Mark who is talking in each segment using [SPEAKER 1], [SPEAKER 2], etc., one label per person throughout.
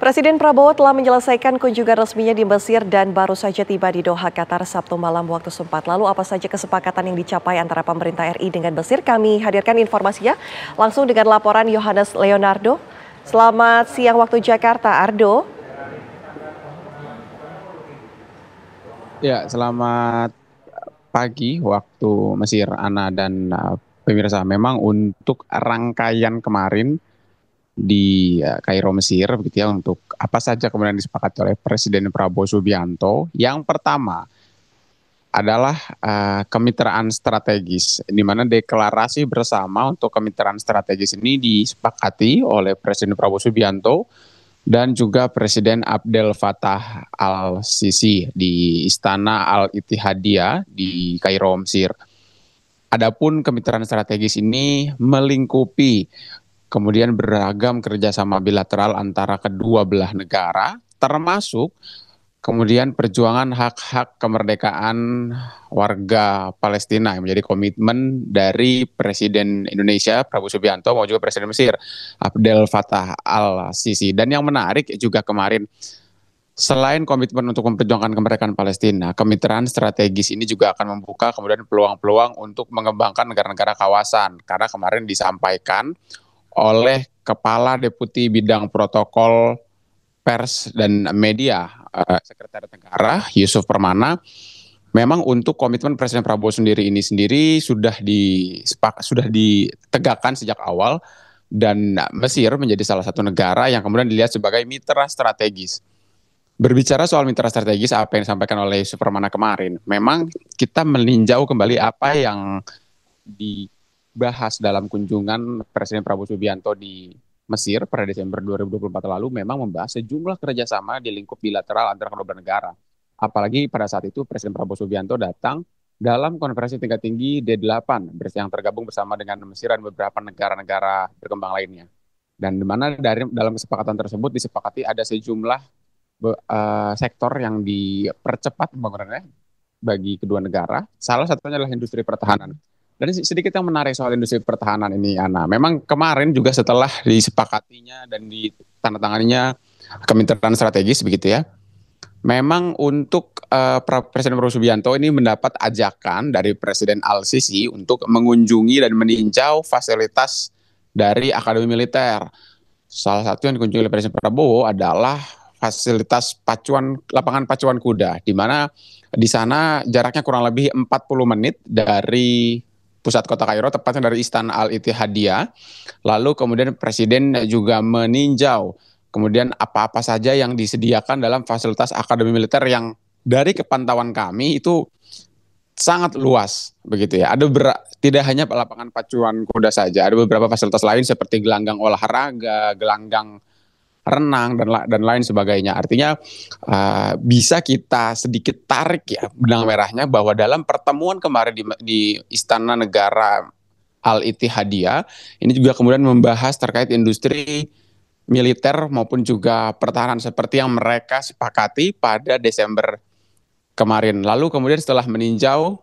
[SPEAKER 1] Presiden Prabowo telah menyelesaikan kunjungan resminya di Mesir dan baru saja tiba di Doha, Qatar Sabtu malam waktu setempat. Lalu apa saja kesepakatan yang dicapai antara pemerintah RI dengan Mesir? Kami hadirkan informasinya langsung dengan laporan Yohanes Leonardo. Selamat siang waktu Jakarta, Ardo.
[SPEAKER 2] Ya, selamat pagi waktu Mesir, Ana dan pemirsa. Memang untuk rangkaian kemarin di Kairo, Mesir, begitu ya, untuk apa saja kemudian disepakati oleh Presiden Prabowo Subianto. Yang pertama adalah kemitraan strategis, di mana deklarasi bersama untuk kemitraan strategis ini disepakati oleh Presiden Prabowo Subianto dan juga Presiden Abdel Fattah al-Sisi di Istana Al-Ittihadiyah di Kairo, Mesir. Adapun kemitraan strategis ini melingkupi kemudian beragam kerjasama bilateral antara kedua belah negara, termasuk kemudian perjuangan hak-hak kemerdekaan warga Palestina yang menjadi komitmen dari Presiden Indonesia Prabowo Subianto maupun juga Presiden Mesir Abdel Fattah al-Sisi. Dan yang menarik juga kemarin, selain komitmen untuk memperjuangkan kemerdekaan Palestina, kemitraan strategis ini juga akan membuka kemudian peluang-peluang untuk mengembangkan negara-negara kawasan. Karena kemarin disampaikan oleh Kepala Deputi Bidang Protokol Pers dan Media, Sekretariat Negara Yusuf Permana, memang untuk komitmen Presiden Prabowo ini sudah ditegakkan sejak awal, dan Mesir menjadi salah satu negara yang kemudian dilihat sebagai mitra strategis. Berbicara soal mitra strategis, apa yang disampaikan oleh Yusuf Permana kemarin, memang kita meninjau kembali apa yang dibahas dalam kunjungan Presiden Prabowo Subianto di Mesir pada Desember 2024 lalu, memang membahas sejumlah kerjasama di lingkup bilateral antara kedua negara. Apalagi pada saat itu Presiden Prabowo Subianto datang dalam konferensi tingkat tinggi D8 yang tergabung bersama dengan Mesir dan beberapa negara-negara berkembang lainnya. Dan di mana dalam kesepakatan tersebut disepakati ada sejumlah sektor yang dipercepat pembangunannya bagi kedua negara. Salah satunya adalah industri pertahanan. Dan sedikit yang menarik soal industri pertahanan ini, Ana. Memang kemarin juga setelah disepakatinya dan ditandatanganinya kemitraan strategis begitu ya. Memang untuk Presiden Prabowo Subianto ini mendapat ajakan dari Presiden Al-Sisi untuk mengunjungi dan meninjau fasilitas dari Akademi Militer. Salah satu yang dikunjungi oleh Presiden Prabowo adalah fasilitas lapangan pacuan kuda, di mana di sana jaraknya kurang lebih 40 menit dari pusat kota Kairo, tepatnya dari Istana Al-Ittihadiyah. Lalu kemudian Presiden juga meninjau kemudian apa-apa saja yang disediakan dalam fasilitas Akademi Militer yang dari kepantauan kami itu sangat luas begitu ya. Tidak hanya lapangan pacuan kuda saja, ada beberapa fasilitas lain seperti gelanggang olahraga, gelanggang renang dan lain sebagainya. Artinya bisa kita sedikit tarik ya benang merahnya bahwa dalam pertemuan kemarin di Istana Negara Al-Ittihadiyah ini juga kemudian membahas terkait industri militer maupun juga pertahanan seperti yang mereka sepakati pada Desember kemarin. Lalu kemudian setelah meninjau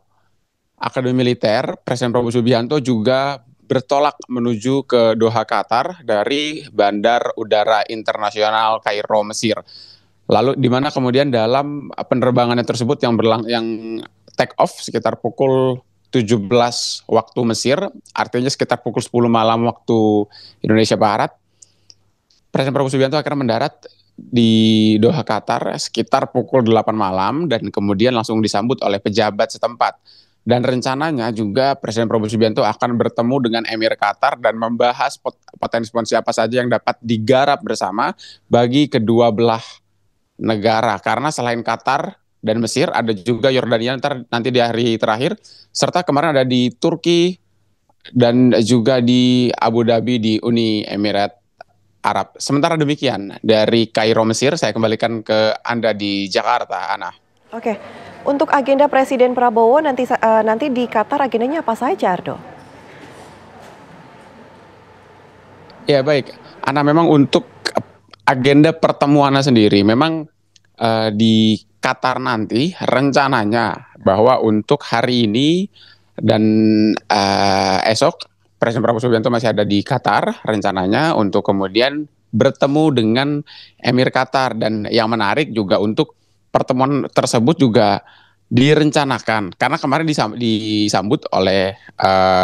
[SPEAKER 2] Akademi Militer, Presiden Prabowo Subianto juga bertolak menuju ke Doha, Qatar dari Bandar Udara Internasional Kairo, Mesir. Lalu di mana kemudian dalam penerbangannya tersebut yang take off sekitar pukul 17 waktu Mesir, artinya sekitar pukul 10 malam waktu Indonesia Barat, Presiden Prabowo Subianto akhirnya mendarat di Doha, Qatar sekitar pukul 8 malam dan kemudian langsung disambut oleh pejabat setempat. Dan rencananya juga Presiden Prabowo Subianto akan bertemu dengan Emir Qatar dan membahas potensi apa saja yang dapat digarap bersama bagi kedua belah negara. Karena selain Qatar dan Mesir, ada juga Yordania nanti di hari terakhir, serta kemarin ada di Turki dan juga di Abu Dhabi di Uni Emirat Arab. Sementara demikian, dari Kairo, Mesir, saya kembalikan ke Anda di Jakarta, Ana.
[SPEAKER 1] Oke, untuk agenda Presiden Prabowo nanti di Qatar agendanya apa saja, Ardo?
[SPEAKER 2] Ya baik, Ana, memang untuk agenda pertemuannya sendiri, memang di Qatar nanti rencananya bahwa untuk hari ini dan esok Presiden Prabowo Subianto masih ada di Qatar rencananya untuk kemudian bertemu dengan Emir Qatar. Dan yang menarik juga untuk pertemuan tersebut juga direncanakan karena kemarin disambut oleh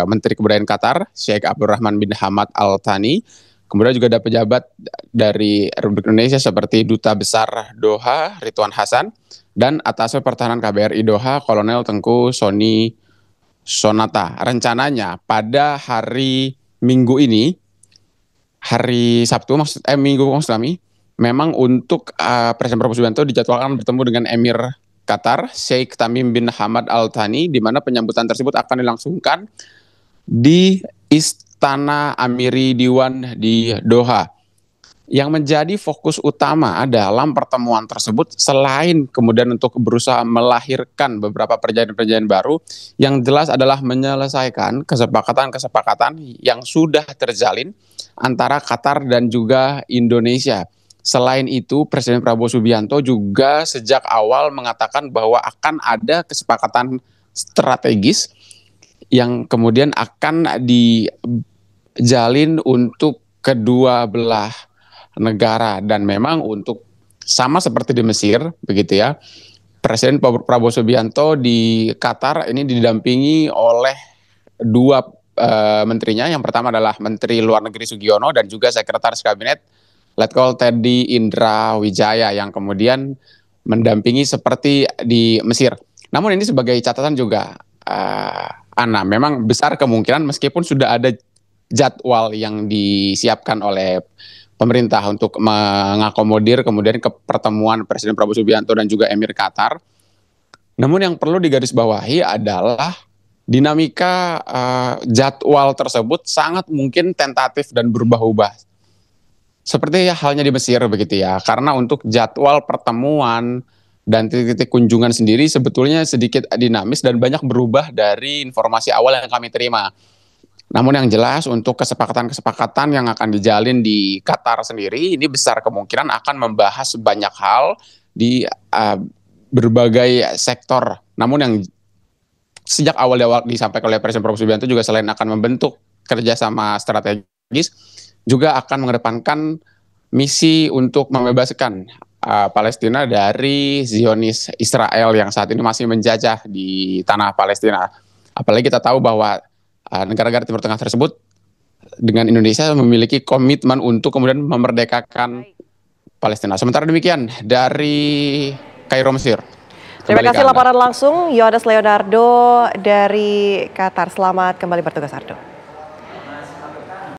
[SPEAKER 2] Menteri Kebudayaan Qatar Sheikh Abdurrahman bin Hamad Al Thani. Kemudian juga ada pejabat dari Republik Indonesia seperti Duta Besar Doha Ridwan Hasan dan Ataswe Pertahanan KBRI Doha Kolonel Tengku Sony Sonata. Rencananya pada hari Minggu ini, hari Sabtu Minggu maksud kami, memang untuk Presiden Prabowo Subianto dijadwalkan bertemu dengan Emir Qatar Sheikh Tamim bin Hamad Al Thani, di mana penyambutan tersebut akan dilangsungkan di Istana Amiri Diwan di Doha. Yang menjadi fokus utama dalam pertemuan tersebut selain kemudian untuk berusaha melahirkan beberapa perjanjian-perjanjian baru, yang jelas adalah menyelesaikan kesepakatan-kesepakatan yang sudah terjalin antara Qatar dan juga Indonesia. Selain itu, Presiden Prabowo Subianto juga sejak awal mengatakan bahwa akan ada kesepakatan strategis yang kemudian akan dijalin untuk kedua belah negara. Dan memang untuk sama seperti di Mesir, begitu ya, Presiden Prabowo Subianto di Qatar ini didampingi oleh dua menterinya. Yang pertama adalah Menteri Luar Negeri Sugiono dan juga Sekretaris Kabinet Letkol Teddy Indra Wijaya yang kemudian mendampingi seperti di Mesir. Namun ini sebagai catatan juga, Ana, memang besar kemungkinan meskipun sudah ada jadwal yang disiapkan oleh pemerintah untuk mengakomodir kemudian ke pertemuan Presiden Prabowo Subianto dan juga Emir Qatar. Namun yang perlu digarisbawahi adalah dinamika jadwal tersebut sangat mungkin tentatif dan berubah-ubah. Seperti halnya di Mesir begitu ya, karena untuk jadwal pertemuan dan titik-titik kunjungan sendiri sebetulnya sedikit dinamis dan banyak berubah dari informasi awal yang kami terima. Namun yang jelas untuk kesepakatan-kesepakatan yang akan dijalin di Qatar sendiri ini besar kemungkinan akan membahas banyak hal di berbagai sektor. Namun yang sejak awal disampaikan oleh Presiden Prabowo Subianto juga selain akan membentuk kerjasama strategis, juga akan mengedepankan misi untuk membebaskan Palestina dari Zionis Israel yang saat ini masih menjajah di tanah Palestina. Apalagi kita tahu bahwa negara-negara Timur Tengah tersebut dengan Indonesia memiliki komitmen untuk kemudian memerdekakan Palestina. Sementara demikian dari Kairo, Mesir.
[SPEAKER 1] Terima kasih laporan langsung Yohanes Leonardo dari Qatar. Selamat kembali bertugas, Ardo.